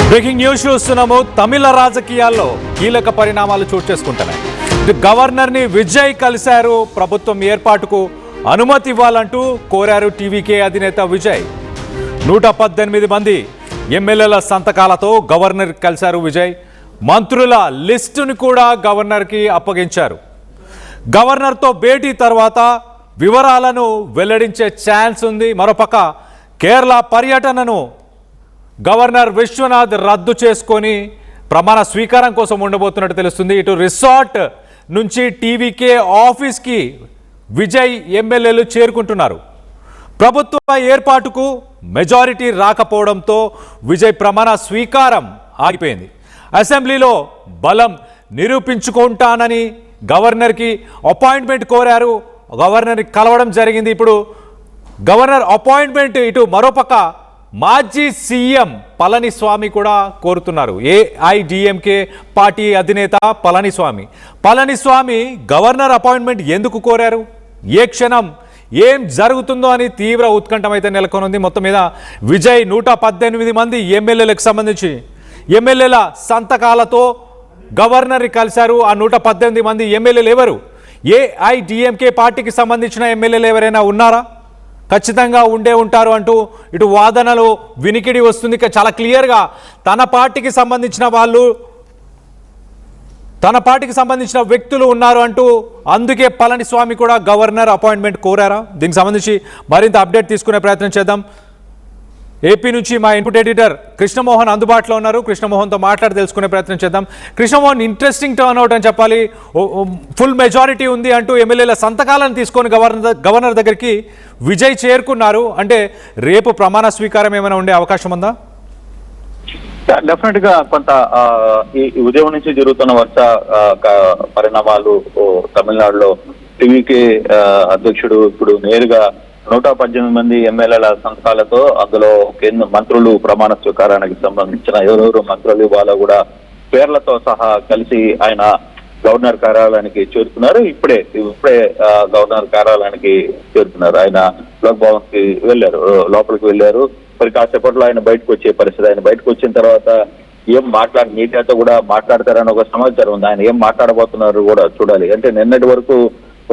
Breaking news చూస్తున్నాము. తమిళ రాజకీయాల్లో కీలక పరిణామాలు చోటు చేసుకుంటున్నాయి. గవర్నర్ని విజయ్ కలిశారు. ప్రభుత్వం ఏర్పాటుకు అనుమతి ఇవ్వాలంటూ కోరారు టీవీకే అధినేత విజయ్. 118 మంది ఎమ్మెల్యేల సంతకాలతో గవర్నర్ కలిశారు విజయ్. మంత్రుల లిస్టును కూడా గవర్నర్కి అప్పగించారు. గవర్నర్తో భేటీ తర్వాత వివరాలను వెల్లడించే ఛాన్స్ ఉంది. మరోపక్క కేరళ పర్యటనను గవర్నర్ విశ్వనాథ్ రద్దు చేసుకొని ప్రమాణ స్వీకారం కోసం ఉండబోతున్నట్టు తెలుస్తుంది. ఇటు రిసార్ట్ నుంచి టీవీకే ఆఫీస్కి విజయ్ ఎమ్మెల్యేలు చేరుకుంటున్నారు. ప్రభుత్వ ఏర్పాటుకు మెజారిటీ రాకపోవడంతో విజయ్ ప్రమాణ స్వీకారం ఆగిపోయింది. అసెంబ్లీలో బలం నిరూపించుకుంటానని గవర్నర్కి అపాయింట్మెంట్ కోరారు. గవర్నర్ని కలవడం జరిగింది. ఇప్పుడు గవర్నర్ అపాయింట్మెంట్ ఇటు మరోపక్క మాజీ సీఎం పళనిస్వామి కూడా కోరుతున్నారు. ఏఐడిఎంకే పార్టీ అధినేత పళనిస్వామి గవర్నర్ అపాయింట్మెంట్ ఎందుకు కోరారు, ఏ క్షణం ఏం జరుగుతుందో అని తీవ్ర ఉత్కంఠం అయితే నెలకొనుంది. మొత్తం మీద విజయ్ 118 మంది ఎమ్మెల్యేలకు సంబంధించి ఎమ్మెల్యేల సంతకాలతో గవర్నర్ని కలిశారు. ఆ 118 మంది ఎమ్మెల్యేలు ఎవరు? ఏఐడిఎంకే పార్టీకి సంబంధించిన ఎమ్మెల్యేలు ఎవరైనా ఉన్నారా? ఖచ్చితంగా ఉంటారు అంటూ ఇటు వాదనలు వినికిడి వస్తుంది. చాలా క్లియర్గా తన పార్టీకి సంబంధించిన వ్యక్తులు ఉన్నారు అంటూ అందుకే పళనిస్వామి కూడా గవర్నర్ అపాయింట్మెంట్ కోరారా? దీనికి సంబంధించి మరింత అప్డేట్ తీసుకునే ప్రయత్నం చేద్దాం. ఏపీ నుంచి మా ఇన్పుట్ ఎడిటర్ కృష్ణమోహన్ అందుబాటులో ఉన్నారు. కృష్ణమోహన్తో మాట్లాడి తెలుసుకునే ప్రయత్నం చేద్దాం. కృష్ణమోహన్, ఇంట్రెస్టింగ్ టర్న్ అవుట్ అని చెప్పాలి. ఫుల్ మెజారిటీ ఉంది అంటూ ఎమ్మెల్యేల సంతకాలను తీసుకొని గవర్నర్ దగ్గరికి విజయ్ చేరుకున్నారు. అంటే రేపు ప్రమాణ స్వీకారం ఏమైనా ఉండే అవకాశం ఉందా? డెఫినెట్ గా కొంత ఈ ఉదయం నుంచి జరుగుతున్న వరుస పరిణామాలు తమిళనాడులో టీవీకే అధ్యక్షుడు ఇప్పుడు నేరుగా 118 మంది ఎమ్మెల్యేల సంతకాలతో అందులో కేంద్ర మంత్రులు ప్రమాణ స్వీకారానికి సంబంధించిన ఎవరెవరు మంత్రులు వాళ్ళ కూడా పేర్లతో సహా కలిసి ఆయన గవర్నర్ కార్యాలయానికి చేరుకున్నారు. ఇప్పుడే గవర్నర్ కార్యాలయానికి చేరుకున్నారు. ఆయన లోక్ భవన్ కి లోపలికి వెళ్ళారు. మరి కాసేపట్లో ఆయన బయటకు వచ్చే పరిస్థితి. ఆయన బయటకు వచ్చిన తర్వాత ఏం మీడియాతో కూడా మాట్లాడతారని ఒక సమాచారం ఉంది. ఆయన ఏం మాట్లాడబోతున్నారు కూడా చూడాలి. అంటే నిన్నటి వరకు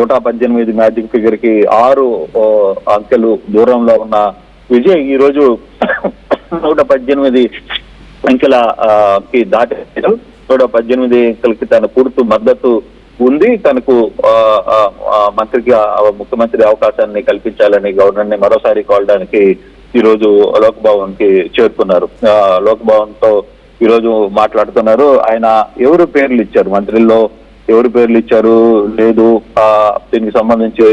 118 మ్యాజిక్ ఫిగర్ కి 6 అంకెలు దూరంలో ఉన్న విజయ్ ఈ రోజు 118 అంకెల కి దాటారు. 118 అంకెలకి తన పూర్తి మద్దతు ఉంది. తనకు ముఖ్యమంత్రి అవకాశాన్ని కల్పించాలని గవర్నర్ ని మరోసారి కోరడానికి ఈ రోజు లోక్ భవన్ కి చేరుకున్నారు. లోక్ భవన్ తో ఈ రోజు మాట్లాడుతున్నారు. ఆయన ఎవరు పేర్లు ఇచ్చారు, మంత్రుల్లో ఎవరు పేర్లు ఇచ్చారు లేదు, దీనికి సంబంధించి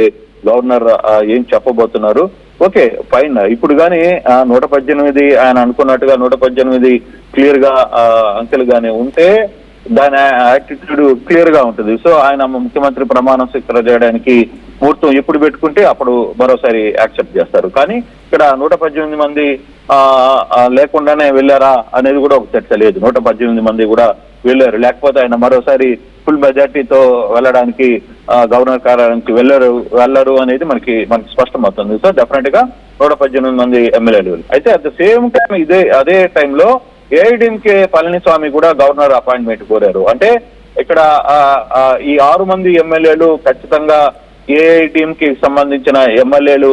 గవర్నర్ ఏం చెప్పబోతున్నారు. Okay fine. ఇప్పుడు కానీ 118 ఆయన అనుకున్నట్టుగా 118 క్లియర్ గా అంకెలు గానీ ఉంటే దాని యాటిట్యూడ్ క్లియర్ గా ఉంటుంది. సో ఆయన ముఖ్యమంత్రి ప్రమాణం స్వీకారం చేయడానికి ముహూర్తం ఎప్పుడు పెట్టుకుంటే అప్పుడు మరోసారి యాక్సెప్ట్ చేస్తారు. కానీ ఇక్కడ 118 మంది లేకుండానే వెళ్ళారా అనేది కూడా ఒక చర్చ లేదు. 118 మంది కూడా వెళ్ళారు. లేకపోతే ఆయన మరోసారి ఫుల్ మెజార్టీతో వెళ్ళడానికి గవర్నర్ కార్యాలయానికి వెళ్ళరు అనేది మనకి స్పష్టమవుతుంది. సో డెఫినెట్ గా 118 మంది ఎమ్మెల్యేలు. అయితే అట్ ద సేమ్ టైం అదే టైంలో ఏఐడిఎంకే పళనిస్వామి కూడా గవర్నర్ అపాయింట్మెంట్ కోరారు. అంటే ఇక్కడ ఈ 6 మంది ఎమ్మెల్యేలు ఖచ్చితంగా ఏఐడిఎంకి సంబంధించిన ఎమ్మెల్యేలు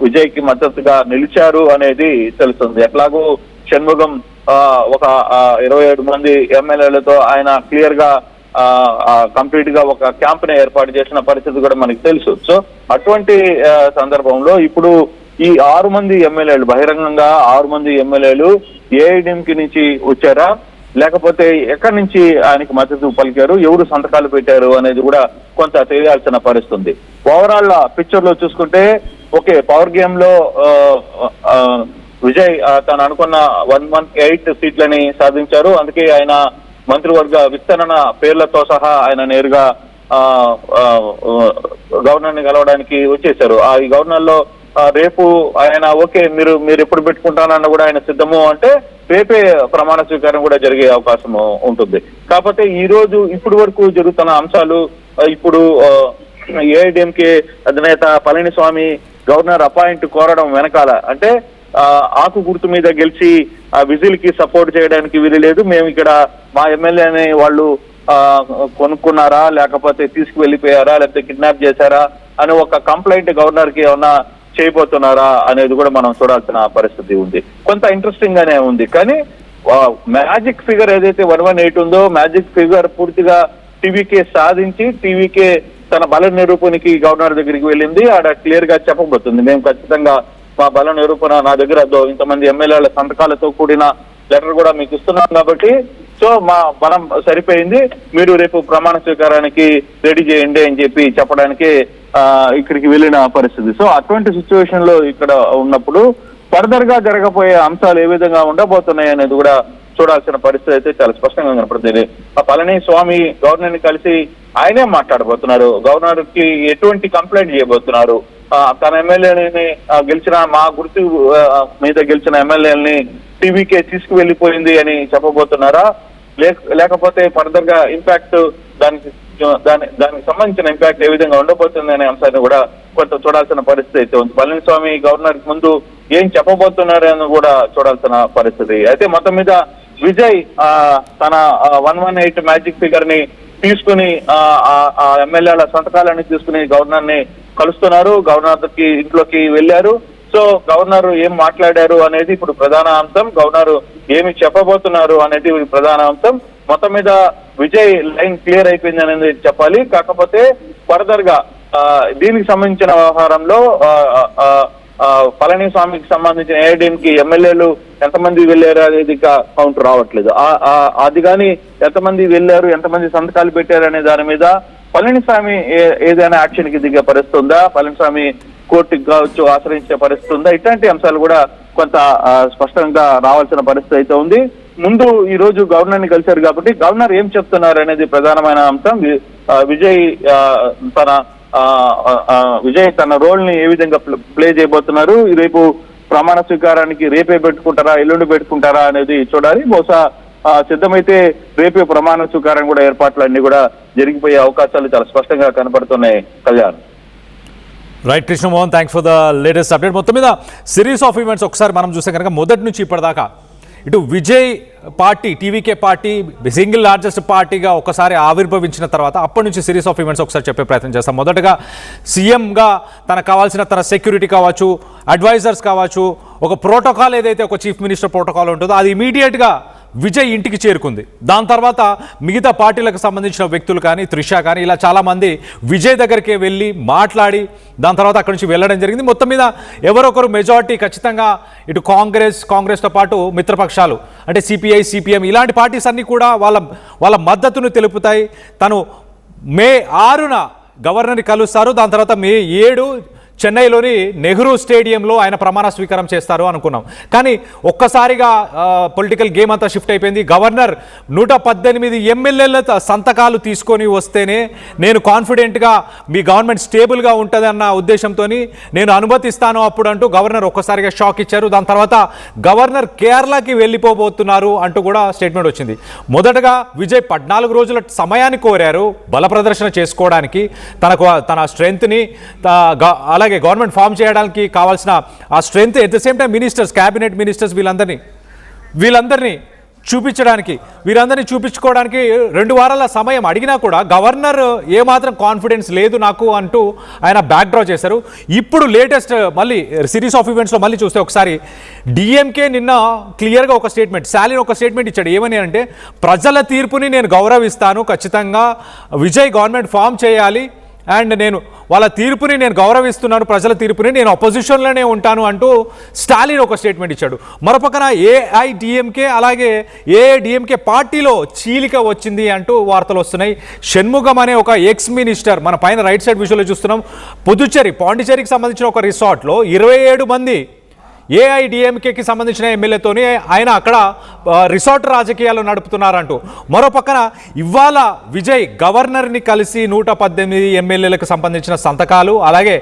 విజయ్ కి మద్దతుగా నిలిచారు అనేది తెలుస్తుంది. ఎట్లాగో షణ్ముగం ఒక 27 మంది ఎమ్మెల్యేలతో ఆయన క్లియర్ గా కంప్లీట్ గా ఒక క్యాంప్ ని ఏర్పాటు చేసిన పరిస్థితి కూడా మనకి తెలుసు. సో అటువంటి సందర్భంలో ఇప్పుడు ఈ 6 మంది ఎమ్మెల్యేలు బహిరంగంగా 6 మంది ఎమ్మెల్యేలు ఏఐడిఎంకి నుంచి వచ్చారా, లేకపోతే ఎక్కడి నుంచి ఆయనకి మద్దతు పలికారు, ఎవరు సంతకాలు పెట్టారు అనేది కూడా కొంత తెలియాల్సిన పరిస్థితి. ఓవరాల్ పిక్చర్ లో చూసుకుంటే ఓకే, పవర్ గేమ్ లో విజయ్ తను అనుకున్న 118 సీట్లని సాధించారు. అందుకే ఆయన మంత్రివర్గ విస్తరణ పేర్లతో సహా ఆయన నేరుగా గవర్నర్ ని కలవడానికి వచ్చేసారు. ఈ గవర్నర్ లో రేపు ఆయన ఓకే మీరు ఎప్పుడు పెట్టుకుంటానన్న కూడా ఆయన సిద్ధము అంటే రేపే ప్రమాణ స్వీకారం కూడా జరిగే అవకాశం ఉంటుంది. కాకపోతే ఈ రోజు ఇప్పటి వరకు జరుగుతున్న అంశాలు ఇప్పుడు ఏఐడిఎంకే అధినేత పళనిస్వామి గవర్నర్ అపాయింట్ కోరడం వెనకాల అంటే ఆకు గుర్తు మీద గెలిచి ఆ విజిల్ కి సపోర్ట్ చేయడానికి వీలు లేదు, మేము ఇక్కడ మా ఎమ్మెల్యేని వాళ్ళు కొనుక్కున్నారా, లేకపోతే తీసుకువెళ్ళిపోయారా, లేకపోతే కిడ్నాప్ చేశారా అని ఒక కంప్లైంట్ గవర్నర్ కి ఏమన్నా చేయబోతున్నారా అనేది కూడా మనం చూడాల్సిన పరిస్థితి ఉంది. కొంత ఇంట్రెస్టింగ్ గానే ఉంది. కానీ మ్యాజిక్ ఫిగర్ ఏదైతే 118 ఉందో, మ్యాజిక్ ఫిగర్ పూర్తిగా టీవీకే సాధించి టీవీకే తన బల నిరూపణకి గవర్నర్ దగ్గరికి వెళ్ళింది. ఆడ క్లియర్ గా చెప్పబోతుంది, మేము ఖచ్చితంగా మా బల నిరూపణ నా దగ్గర ఇంతమంది ఎమ్మెల్యేల సంతకాలతో కూడిన లెటర్ కూడా మీకు ఇస్తున్నాం కాబట్టి సో మా బలం సరిపోయింది, మీరు రేపు ప్రమాణ స్వీకారానికి రెడీ చేయండి అని చెప్పి చెప్పడానికి ఇక్కడికి వెళ్ళిన పరిస్థితి. సో అటువంటి సిచ్యువేషన్ లో ఇక్కడ ఉన్నప్పుడు ఫర్దర్ గా జరగబోయే అంశాలు ఏ విధంగా ఉండబోతున్నాయి అనేది కూడా చూడాల్సిన పరిస్థితి అయితే చాలా స్పష్టంగా కనపడుతుంది. ఆ పళనిస్వామి గవర్నర్ ని కలిసి ఆయనే మాట్లాడబోతున్నారు, గవర్నర్ కి ఎటువంటి కంప్లైంట్ చేయబోతున్నారు, తన ఎమ్మెల్యేని గెలిచిన మా గుర్తు మీద గెలిచిన ఎమ్మెల్యేలని టీవీకే తీసుకువెళ్లిపోయింది అని చెప్పబోతున్నారా, లేకపోతే ఫర్దర్ గా ఇంపాక్ట్ దానికి సంబంధించిన ఇంపాక్ట్ ఏ విధంగా ఉండబోతుంది అనే అంశాన్ని కూడా కొంత చూడాల్సిన పరిస్థితి అయితే ఉంది. పళనిస్వామి గవర్నర్ ముందు ఏం చెప్పబోతున్నారు అని కూడా చూడాల్సిన పరిస్థితి అయితే. మొత్తం మీద విజయ్ తన 118 మ్యాజిక్ ఫిగర్ ని తీసుకుని ఆ ఎమ్మెల్యేల సంతకాలని తీసుకుని గవర్నర్ ని కలుస్తున్నారు, గవర్నర్ కి ఇంట్లోకి వెళ్ళారు. సో గవర్నర్ ఏం మాట్లాడారు అనేది ఇప్పుడు ప్రధాన అంశం, గవర్నర్ ఏమి చెప్పబోతున్నారు అనేది ప్రధాన అంశం. మొత్తం మీద విజయ్ లైన్ క్లియర్ అయిపోయింది అనేది చెప్పాలి. కాకపోతే ఫర్దర్ గా దీనికి సంబంధించిన వ్యవహారంలో పళనిస్వామికి సంబంధించిన ఏఐడిఎంకి ఎమ్మెల్యేలు ఎంతమంది వెళ్ళారు అనేది కౌంట్ రావట్లేదు. అది కానీ ఎంతమంది వెళ్ళారు, ఎంతమంది సంతకాలు పెట్టారు అనే దాని మీద పళనిస్వామి ఏదైనా యాక్షన్ కి దిగే పరిస్థితి ఉందా, పళనిస్వామి కోర్టుకి కావచ్చు ఆశ్రయించే పరిస్థితి ఉందా, ఇట్లాంటి అంశాలు కూడా కొంత స్పష్టంగా రావాల్సిన పరిస్థితి అయితే ఉంది. ముందు ఈ రోజు గవర్నర్ ని కలిశారు కాబట్టి గవర్నర్ ఏం చెప్తున్నారు అనేది ప్రధానమైన అంశం. విజయ్ తన రోల్ ని ఏ విధంగా ప్లే చేయబోతున్నారు, రేపు ప్రమాణ స్వీకారానికి రేపే పెట్టుకుంటారా ఎల్లుండి పెట్టుకుంటారా అనేది చూడాలి. బహుశా సిద్ధమైతే రేపే ప్రమాణ స్వీకారం కూడా ఏర్పాట్లు అన్ని కూడా జరిగిపోయే అవకాశాలు చాలా స్పష్టంగా కనపడుతున్నాయి. Kalyan. Right Krishnamohan, thanks for the latest update. మొత్తం మీద సిరీస్ ఆఫ్ ఈవెంట్స్ ఒకసారి మనం చూస్తే కనుక మొదటి నుంచి ఇప్పటిదాకా ఇటు Vijay party TVK party single largest పార్టీగా ఒకసారి ఆవిర్భవించిన తర్వాత అప్పటి నుంచి సిరీస్ ఆఫ్ ఈవెంట్స్ ఒకసారి చెప్పే ప్రయత్నం చేస్తాం. మొదటగా సీఎంగా తనకు కావాల్సిన తన సెక్యూరిటీ కావచ్చు, అడ్వైజర్స్ కావచ్చు, ఒక ప్రోటోకాల్ ఏదైతే ఒక చీఫ్ మినిస్టర్ ప్రోటోకాల్ ఉంటుందో అది ఇమీడియట్గా విజయ్ ఇంటికి చేరుకుంది. దాని తర్వాత మిగతా పార్టీలకు సంబంధించిన వ్యక్తులు కానీ త్రిష కానీ ఇలా చాలామంది విజయ్ దగ్గరికి వెళ్ళి మాట్లాడి దాని తర్వాత అక్కడి నుంచి వెళ్ళడం జరిగింది. మొత్తం మీద ఎవరొకరు మెజారిటీ ఖచ్చితంగా ఇటు కాంగ్రెస్తో పాటు మిత్రపక్షాలు అంటే సిపిఐ సిపిఎం ఇలాంటి పార్టీస్ అన్నీ కూడా వాళ్ళ మద్దతును తెలుపుతాయి. తను మే 6న గవర్నర్ని కలుస్తారు, దాని తర్వాత మే 7 చెన్నైలోని నెహ్రూ స్టేడియంలో ఆయన ప్రమాణ స్వీకారం చేస్తారు అనుకున్నాం. కానీ ఒక్కసారిగా పొలిటికల్ గేమ్ అంతా షిఫ్ట్ అయిపోయింది. గవర్నర్ 118 ఎమ్మెల్యేల సంతకాలు తీసుకొని వస్తేనే నేను కాన్ఫిడెంట్గా మీ గవర్నమెంట్ స్టేబుల్గా ఉంటుందన్న ఉద్దేశంతో నేను అనుమతిస్తాను అప్పుడు అంటూ గవర్నర్ ఒక్కసారిగా షాక్ ఇచ్చారు. దాని తర్వాత గవర్నర్ కేరళకి వెళ్ళిపోబోతున్నారు అంటూ కూడా స్టేట్మెంట్ వచ్చింది. మొదటగా విజయ్ 14 రోజుల సమయాన్ని కోరారు బల ప్రదర్శన చేసుకోవడానికి, తన స్ట్రెంగ్త్ని అలాగే గవర్నమెంట్ ఫామ్ చేయడానికి కావాల్సిన ఆ strength, at the same time ministers cabinet ministers వీళ్ళందరినీ చూపించుకోవడానికి 2 వారాల సమయం అడిగినా కూడా గవర్నర్ ఏమాత్రం కాన్ఫిడెన్స్ లేదు నాకు అంటూ ఆయన బ్యాక్ డ్రా చేశారు. ఇప్పుడు లేటెస్ట్ మళ్ళీ సిరీస్ ఆఫ్ ఈవెంట్స్లో మళ్ళీ చూస్తే ఒకసారి డిఎంకే నిన్న క్లియర్గా ఒక స్టేట్మెంట్, స్టాలిన్ ఒక స్టేట్మెంట్ ఇచ్చాడు. ఏమని అంటే ప్రజల తీర్పుని నేను గౌరవిస్తాను, ఖచ్చితంగా విజయ్ గవర్నమెంట్ ఫామ్ చేయాలి అండ్ నేను వాళ్ళ తీర్పుని నేను గౌరవిస్తున్నాను, ప్రజల తీర్పుని నేను అపోజిషన్లోనే ఉంటాను అంటూ స్టాలిన్ ఒక స్టేట్మెంట్ ఇచ్చాడు. మరోపక్కన ఏఐడిఎంకే అలాగే ఏఐడిఎంకే పార్టీలో చీలిక వచ్చింది అంటూ వార్తలు వస్తున్నాయి. షణ్ముగం అనే ఒక ఎక్స్ మినిస్టర్, మన పైన రైట్ సైడ్ విజువల్లో చూస్తున్నాం, పాండిచేరికి సంబంధించిన ఒక రిసార్ట్లో 27 మంది ఏఐడిఎంకేకి సంబంధించిన ఎమ్మెల్యేతోని ఆయన అక్కడ రిసార్ట్ రాజకీయాలు నడుపుతున్నారంటూ. మరోపక్కన ఇవాళ విజయ్ గవర్నర్ని కలిసి 118 ఎమ్మెల్యేలకు సంబంధించిన సంతకాలు అలాగే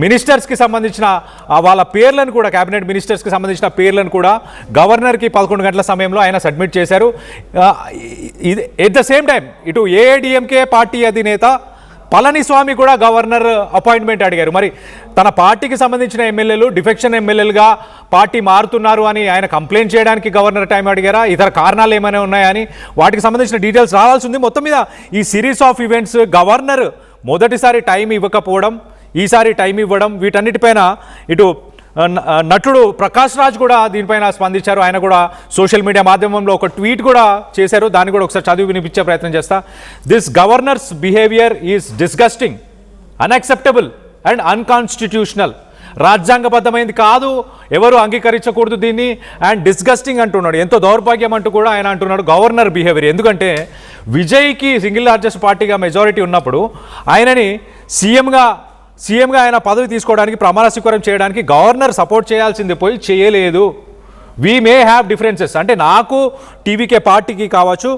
మినిస్టర్స్కి సంబంధించిన వాళ్ళ పేర్లను కూడా, క్యాబినెట్ మినిస్టర్స్కి సంబంధించిన పేర్లను కూడా గవర్నర్కి 11 గంటల సమయంలో ఆయన సబ్మిట్ చేశారు. ఎట్ ద సేమ్ టైం ఇటు ఏఐడిఎంకే పార్టీ అధినేత పళనిస్వామి కూడా గవర్నర్ అపాయింట్మెంట్ అడిగారు. మరి తన పార్టీకి సంబంధించిన ఎమ్మెల్యేలు డిఫెక్షన్ ఎమ్మెల్యేలుగా పార్టీ మారుతున్నారు అని ఆయన కంప్లైంట్ చేయడానికి గవర్నర్ టైం అడిగారా, ఇతర కారణాలు ఏమైనా ఉన్నాయని వాటికి సంబంధించిన డీటెయిల్స్ రావాల్సి ఉంది. మొత్తం మీద ఈ సిరీస్ ఆఫ్ ఈవెంట్స్ గవర్నర్ మొదటిసారి టైం ఇవ్వకపోవడం, ఈసారి టైం ఇవ్వడం, వీటన్నిటిపైన ఇటు నటుడు ప్రకాష్ రాజ్ కూడా దీనిపైన స్పందించారు. ఆయన కూడా సోషల్ మీడియా మాధ్యమంలో ఒక ట్వీట్ కూడా చేశారు. దాన్ని కూడా ఒకసారి చదివి వినిపించే ప్రయత్నం చేస్తా. This governor's behaviour is disgusting, unacceptable and unconstitutional. రాజ్యాంగబద్ధమైంది కాదు, ఎవరు అంగీకరించకూడదు దీన్ని, అండ్ డిస్గస్టింగ్ అంటున్నాడు. ఎంతో దౌర్భాగ్యం అంటూ కూడా ఆయన అంటున్నాడు గవర్నర్ బిహేవియర్. ఎందుకంటే విజయ్కి సింగిల్ లార్జెస్ట్ పార్టీగా మెజారిటీ ఉన్నప్పుడు ఆయనని సీఎంగా ఆయన పదవి తీసుకోవడానికి ప్రమాణ స్వీకారం చేయడానికి గవర్నర్ సపోర్ట్ చేయాల్సింది పోయి చేయలేదు. వీ మే హ్యావ్ డిఫరెన్సెస్, అంటే నాకు టీవీకే పార్టీకి కావచ్చు,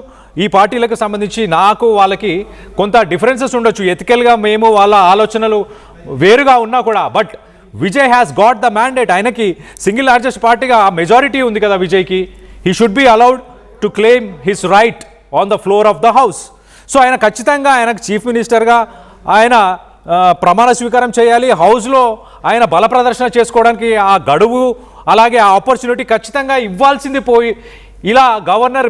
ఈ పార్టీలకు సంబంధించి నాకు వాళ్ళకి కొంత డిఫరెన్సెస్ ఉండొచ్చు, ఎథికల్గా మేము వాళ్ళ ఆలోచనలు వేరుగా ఉన్నా కూడా, but Vijay has got the mandate. ఆయనకి సింగిల్ లార్జెస్ట్ పార్టీగా మెజారిటీ ఉంది కదా విజయ్కి. He should be allowed to claim his right on the floor of the house. So ఆయన ఖచ్చితంగా ఆయనకు చీఫ్ మినిస్టర్గా ఆయన ప్రమాణ స్వీకారం చేయాలి. హౌస్లో ఆయన బల ప్రదర్శన చేసుకోవడానికి ఆ గడువు అలాగే ఆ ఆపర్చునిటీ ఖచ్చితంగా ఇవ్వాల్సింది పోయి ఇలా గవర్నర్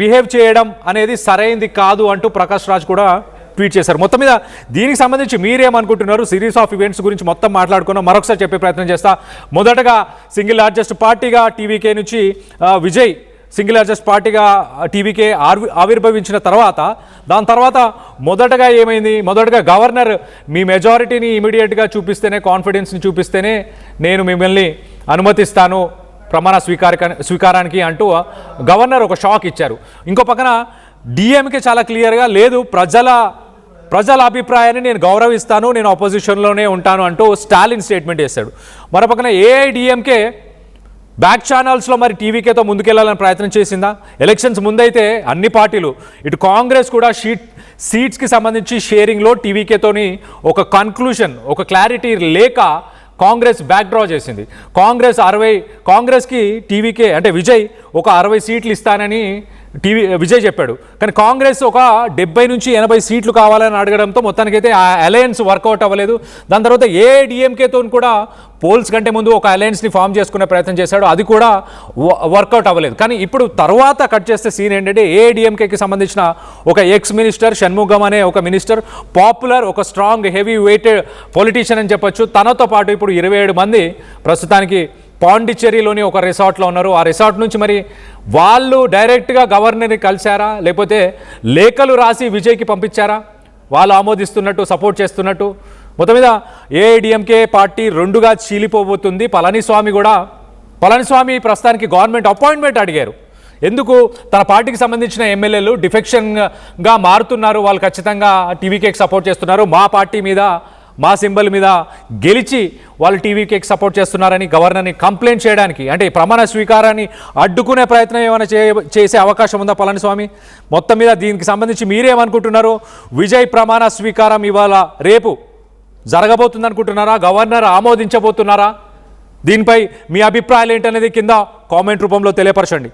బిహేవ్ చేయడం అనేది సరైంది కాదు అంటూ ప్రకాష్ రాజ్ కూడా ట్వీట్ చేశారు. మొత్తం మీద దీనికి సంబంధించి మీరేమనుకుంటున్నారు? సిరీస్ ఆఫ్ ఈవెంట్స్ గురించి మొత్తం మాట్లాడుకున్నాం, మరొకసారి చెప్పే ప్రయత్నం చేస్తా. మొదటగా సింగిల్ లార్జెస్ట్ పార్టీగా టీవీకే నుంచి విజయ్ సింగిల్ లార్జెస్ట్ పార్టీగా టీవీకే ఆవిర్భవించిన తర్వాత దాని తర్వాత మొదటగా ఏమైంది? మొదటగా గవర్నర్ మీ మెజారిటీని ఇమీడియట్గా చూపిస్తేనే, కాన్ఫిడెన్స్ని చూపిస్తేనే నేను మిమ్మల్ని అనుమతిస్తాను ప్రమాణ స్వీకారానికి అంటూ గవర్నర్ ఒక షాక్ ఇచ్చారు. ఇంకో పక్కన డిఎంకే చాలా క్లియర్గా లేదు, ప్రజల అభిప్రాయాన్ని నేను గౌరవిస్తాను, నేను ఆపోజిషన్లోనే ఉంటాను అంటూ స్టాలిన్ స్టేట్మెంట్ చేశాడు. మరో పక్కన ఏఐడిఎంకే బ్యాక్ ఛానల్స్లో మరి టీవీకేతో ముందుకెళ్లాలని ప్రయత్నం చేసిందా? ఎలక్షన్స్ ముందైతే అన్ని పార్టీలు, ఇటు కాంగ్రెస్ కూడా సీట్స్కి సంబంధించి షేరింగ్లో టీవీకేతోని ఒక కన్క్లూషన్, ఒక క్లారిటీ లేక కాంగ్రెస్ బ్యాక్ డ్రా చేసింది. కాంగ్రెస్కి టీవీకే అంటే విజయ్ ఒక 60 సీట్లు ఇస్తానని విజయ్ చెప్పాడు. కానీ కాంగ్రెస్ ఒక 70 నుంచి 80 సీట్లు కావాలని అడగడంతో మొత్తానికైతే ఆ అలయన్స్ వర్కౌట్ అవ్వలేదు. దాని తర్వాత ఏఐడిఎంకేతో కూడా పోల్స్ కంటే ముందు ఒక అలయన్స్ని ఫామ్ చేసుకునే ప్రయత్నం చేశాడు, అది కూడా వర్కౌట్ అవ్వలేదు. కానీ ఇప్పుడు తర్వాత కట్ చేస్తే సీన్ ఏంటంటే ఏఐడిఎంకేకి సంబంధించిన ఒక ఎక్స్ మినిస్టర్ షణ్ముగం అనే ఒక మినిస్టర్, పాపులర్, ఒక స్ట్రాంగ్ హెవీ వెయిటెడ్ పొలిటీషియన్ అని చెప్పొచ్చు, తనతో పాటు ఇప్పుడు 27 మంది ప్రస్తుతానికి పాండిచ్చేరిలోని ఒక రిసార్ట్లో ఉన్నారు. ఆ రిసార్ట్ నుంచి మరి వాళ్ళు డైరెక్ట్గా గవర్నర్ని కలిశారా, లేకపోతే లేఖలు రాసి విజయ్కి పంపించారా, వాళ్ళు ఆమోదిస్తున్నట్టు సపోర్ట్ చేస్తున్నట్టు? మొత్తం మీద ఏఐడిఎంకే పార్టీ 2గా చీలిపోబోతుంది. పళనిస్వామి ప్రస్తుతానికి గవర్నమెంట్ అపాయింట్మెంట్ అడిగారు. ఎందుకు? తన పార్టీకి సంబంధించిన ఎమ్మెల్యేలు డిఫెక్షన్గా మారుతున్నారు, వాళ్ళు ఖచ్చితంగా టీవీకేకి సపోర్ట్ చేస్తున్నారు, మా పార్టీ మీద మా సింబల్ మీద గెలిచి వాళ్ళు టీవీకేకి సపోర్ట్ చేస్తున్నారని గవర్నర్ని కంప్లైంట్ చేయడానికి, అంటే ప్రమాణ స్వీకారాన్ని అడ్డుకునే ప్రయత్నం ఏమైనా చేసే అవకాశం ఉందా పళనిస్వామి? మొత్తం మీద దీనికి సంబంధించి మీరేమనుకుంటున్నారు? విజయ్ ప్రమాణ స్వీకారం ఇవాళ రేపు జరగబోతుంది అనుకుంటున్నారా? గవర్నర్ ఆమోదించబోతున్నారా? దీనిపై మీ అభిప్రాయాలు ఏంటనేది కింద కామెంట్ రూపంలో తెలియపరచండి.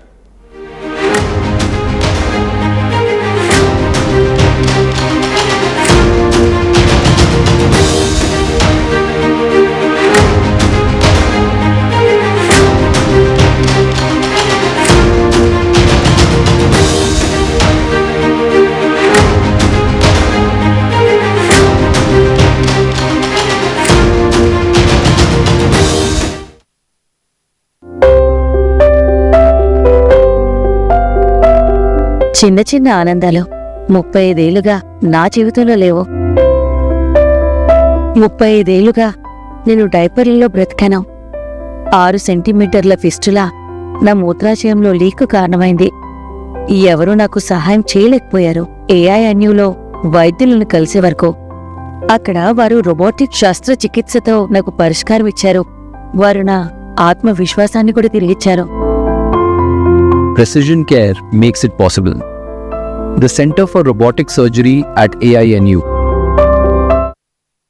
చిన్న చిన్న ఆనందాలు 35 ఏళ్లుగా నా జీవితంలో లేవు. 35 ఏళ్లుగా నేను డైపర్లలో బ్రతికాను. 6 సెంటీమీటర్ల ఫిస్టులా నా మూత్రాశయంలో లీకు కారణమైంది. ఎవరూ నాకు సహాయం చేయలేకపోయారు. ఏఐఎన్యూలో వైద్యులను కలిసే వరకు అక్కడ వారు రోబోటిక్ శస్త్రచికిత్సతో నాకు పరిష్కారం ఇచ్చారు. వారు నా ఆత్మవిశ్వాసాన్ని కూడా తిరిగిచ్చారు. Precision care makes it possible. The Center for Robotic Surgery at AINU